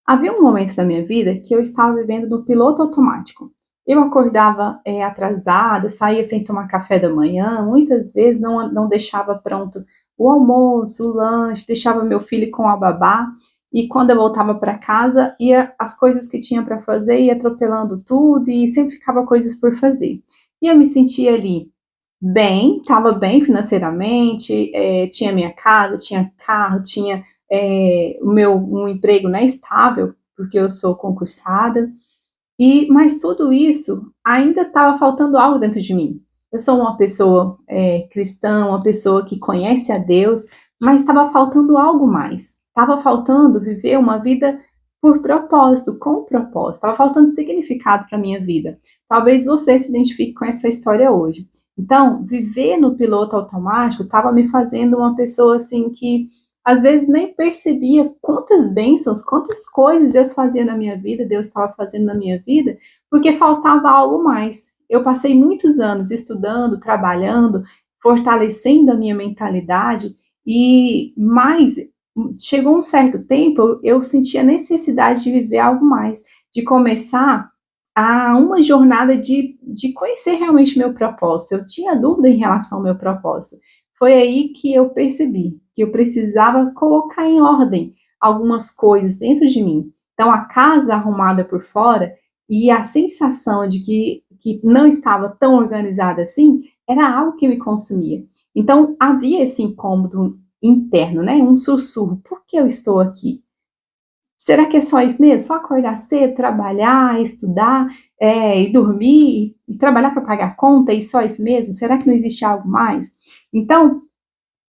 Havia um momento da minha vida que eu estava vivendo no piloto automático. Eu acordava atrasada, saía sem tomar café da manhã, muitas vezes não deixava pronto o almoço, o lanche, deixava meu filho com a babá, e quando eu voltava para casa, ia as coisas que tinha para fazer, ia atropelando tudo e sempre ficava coisas por fazer. E eu me sentia ali bem, estava bem financeiramente, tinha minha casa, tinha carro, tinha o meu um emprego, né, estável, porque eu sou concursada, mas tudo isso ainda estava faltando algo dentro de mim. Eu sou uma pessoa cristã, uma pessoa que conhece a Deus, mas estava faltando algo mais. Estava faltando viver uma vida por propósito, com propósito. Estava faltando significado para a minha vida. Talvez você se identifique com essa história hoje. Então, viver no piloto automático estava me fazendo uma pessoa assim que às vezes nem percebia quantas bênçãos, quantas coisas Deus fazia na minha vida, Deus estava fazendo na minha vida, porque faltava algo mais. Eu passei muitos anos estudando, trabalhando, fortalecendo a minha mentalidade, mas chegou um certo tempo, eu senti a necessidade de viver algo mais, de começar uma jornada de conhecer realmente meu propósito. Eu tinha dúvida em relação ao meu propósito. Foi aí que eu percebi que eu precisava colocar em ordem algumas coisas dentro de mim. Então, a casa arrumada por fora e a sensação de que não estava tão organizada assim era algo que me consumia. Então, havia esse incômodo interno, né? Um sussurro: por que eu estou aqui? Será que é só isso mesmo? Só acordar cedo, trabalhar, estudar, e dormir, e trabalhar para pagar conta, e só isso mesmo? Será que não existe algo mais? Então,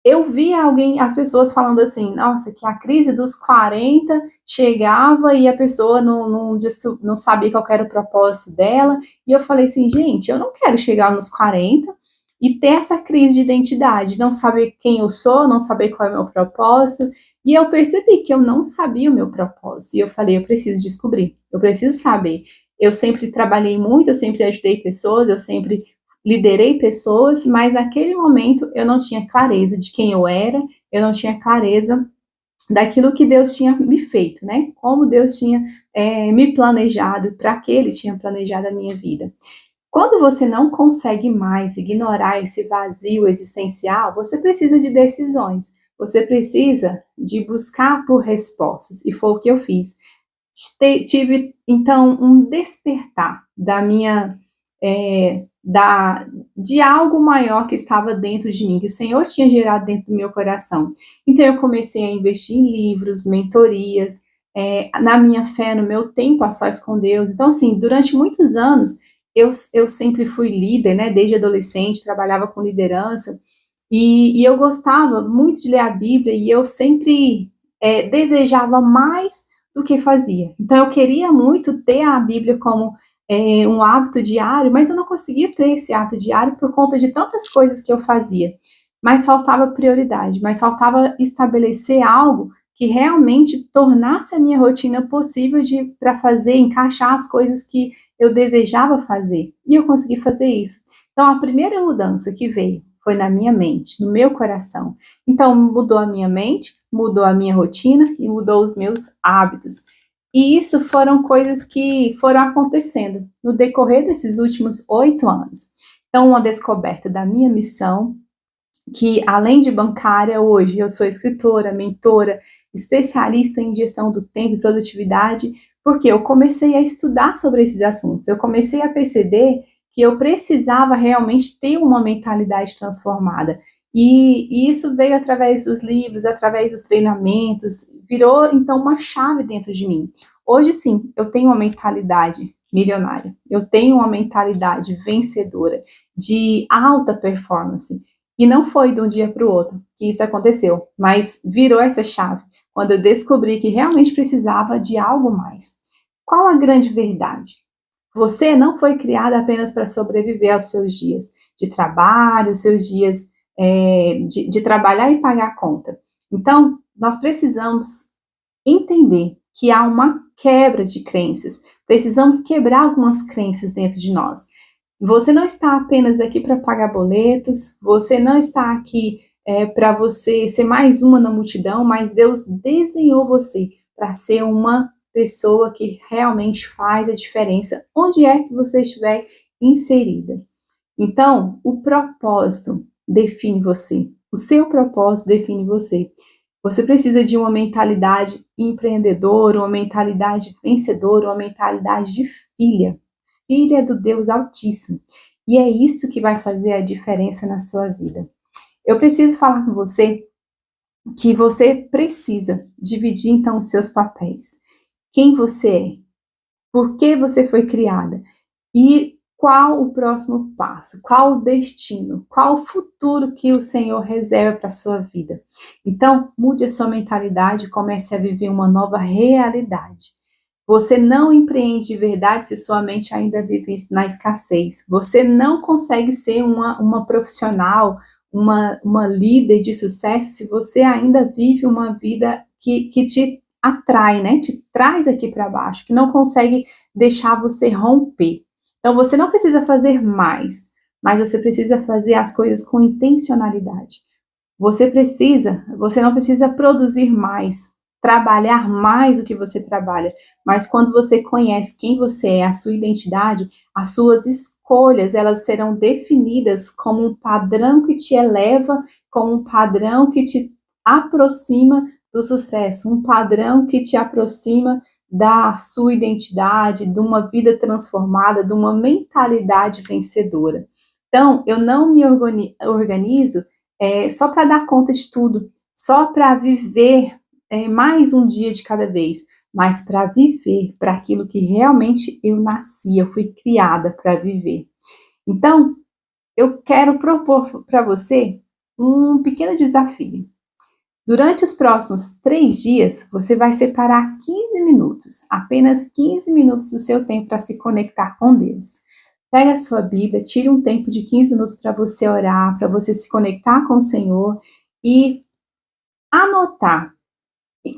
eu via as pessoas falando assim, nossa, que a crise dos 40 chegava e a pessoa não sabia qual era o propósito dela, e eu falei assim, gente, eu não quero chegar nos 40 e ter essa crise de identidade, não saber quem eu sou, não saber qual é o meu propósito, e eu percebi que eu não sabia o meu propósito, e eu falei, eu preciso descobrir, eu preciso saber. Eu sempre trabalhei muito, eu sempre ajudei pessoas, eu sempre liderei pessoas, mas naquele momento eu não tinha clareza de quem eu era, eu não tinha clareza daquilo que Deus tinha me feito, né? Como Deus tinha me planejado, para que Ele tinha planejado a minha vida. Quando você não consegue mais ignorar esse vazio existencial, você precisa de decisões, você precisa de buscar por respostas, e foi o que eu fiz. Tive, então, um despertar da minha de algo maior que estava dentro de mim, que o Senhor tinha gerado dentro do meu coração. Então eu comecei a investir em livros, mentorias, na minha fé, no meu tempo a sós com Deus. Então, assim, durante muitos anos, eu sempre fui líder, né? Desde adolescente, trabalhava com liderança, e eu gostava muito de ler a Bíblia, e eu sempre desejava mais do que fazia. Então, eu queria muito ter a Bíblia como um hábito diário, mas eu não conseguia ter esse hábito diário por conta de tantas coisas que eu fazia. Mas faltava prioridade, mas faltava estabelecer algo que realmente tornasse a minha rotina possível para fazer, encaixar as coisas que eu desejava fazer. E eu consegui fazer isso. Então, a primeira mudança que veio foi na minha mente, no meu coração. Então, mudou a minha mente, mudou a minha rotina e mudou os meus hábitos. E isso foram coisas que foram acontecendo no decorrer desses últimos 8 anos. Então, uma descoberta da minha missão, que além de bancária, hoje eu sou escritora, mentora, especialista em gestão do tempo e produtividade, porque eu comecei a estudar sobre esses assuntos, eu comecei a perceber que eu precisava realmente ter uma mentalidade transformada. E isso veio através dos livros, através dos treinamentos, virou então uma chave dentro de mim. Hoje sim, eu tenho uma mentalidade milionária, eu tenho uma mentalidade vencedora, de alta performance. E não foi de um dia para o outro que isso aconteceu, mas virou essa chave quando eu descobri que realmente precisava de algo mais. Qual a grande verdade? Você não foi criada apenas para sobreviver aos seus dias de trabalho, seus dias de trabalhar e pagar a conta. Então, nós precisamos entender que há uma quebra de crenças. Precisamos quebrar algumas crenças dentro de nós. Você não está apenas aqui para pagar boletos, você não está aqui para você ser mais uma na multidão, mas Deus desenhou você para ser uma pessoa que realmente faz a diferença, onde é que você estiver inserida. Então, o propósito define você. O seu propósito define você. Você precisa de uma mentalidade empreendedora, uma mentalidade vencedora, uma mentalidade de filha, filha do Deus Altíssimo. E é isso que vai fazer a diferença na sua vida. Eu preciso falar com você que você precisa dividir então os seus papéis. Quem você é, por que você foi criada e qual o próximo passo, qual o destino, qual o futuro que o Senhor reserva para a sua vida. Então, mude a sua mentalidade e comece a viver uma nova realidade. Você não empreende de verdade se sua mente ainda vive na escassez. Você não consegue ser uma profissional, uma líder de sucesso se você ainda vive uma vida que te atrai, né? Te traz aqui para baixo, que não consegue deixar você romper. Então você não precisa fazer mais, mas você precisa fazer as coisas com intencionalidade. Você não precisa produzir mais, trabalhar mais do que você trabalha, mas quando você conhece quem você é, a sua identidade, as suas escolhas, elas serão definidas como um padrão que te eleva, como um padrão que te aproxima do sucesso, um padrão que te aproxima da sua identidade, de uma vida transformada, de uma mentalidade vencedora. Então, eu não me organizo só para dar conta de tudo, só para viver mais um dia de cada vez, mas para viver para aquilo que realmente eu nasci, eu fui criada para viver. Então, eu quero propor para você um pequeno desafio. Durante os próximos 3 dias, você vai separar 15 minutos, apenas 15 minutos do seu tempo para se conectar com Deus. Pega a sua Bíblia, tire um tempo de 15 minutos para você orar, para você se conectar com o Senhor e anotar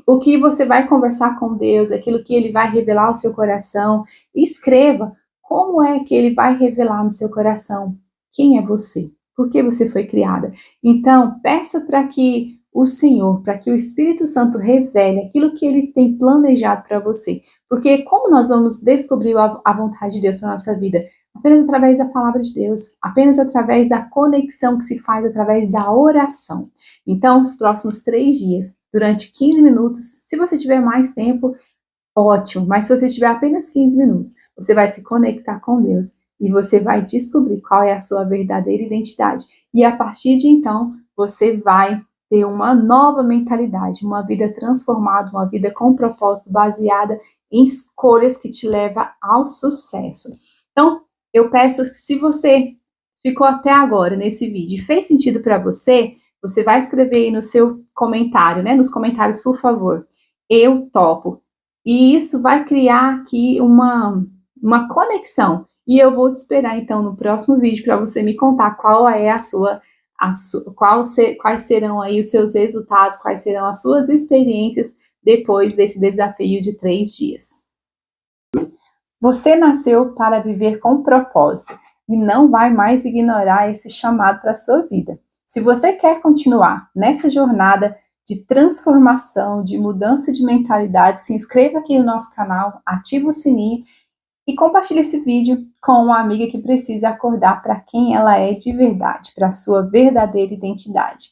o que você vai conversar com Deus, aquilo que Ele vai revelar ao seu coração. Escreva como é que Ele vai revelar no seu coração quem é você, por que você foi criada. Então, peça para que o Senhor, para que o Espírito Santo revele aquilo que Ele tem planejado para você. Porque como nós vamos descobrir a vontade de Deus para a nossa vida? Apenas através da palavra de Deus, apenas através da conexão que se faz através da oração. Então, os próximos 3 dias, durante 15 minutos, se você tiver mais tempo, ótimo, mas se você tiver apenas 15 minutos, você vai se conectar com Deus e você vai descobrir qual é a sua verdadeira identidade. E a partir de então, você vai ter uma nova mentalidade, uma vida transformada, uma vida com propósito, baseada em escolhas que te levam ao sucesso. Então, eu peço que se você ficou até agora nesse vídeo e fez sentido para você, você vai escrever aí no seu comentário, né? Nos comentários, por favor. Eu topo. E isso vai criar aqui uma conexão. E eu vou te esperar, então, no próximo vídeo para você me contar qual é quais serão aí os seus resultados, quais serão as suas experiências depois desse desafio de 3 dias. Você nasceu para viver com propósito e não vai mais ignorar esse chamado para a sua vida. Se você quer continuar nessa jornada de transformação, de mudança de mentalidade, se inscreva aqui no nosso canal, ative o sininho e compartilhe esse vídeo com uma amiga que precisa acordar para quem ela é de verdade, para a sua verdadeira identidade.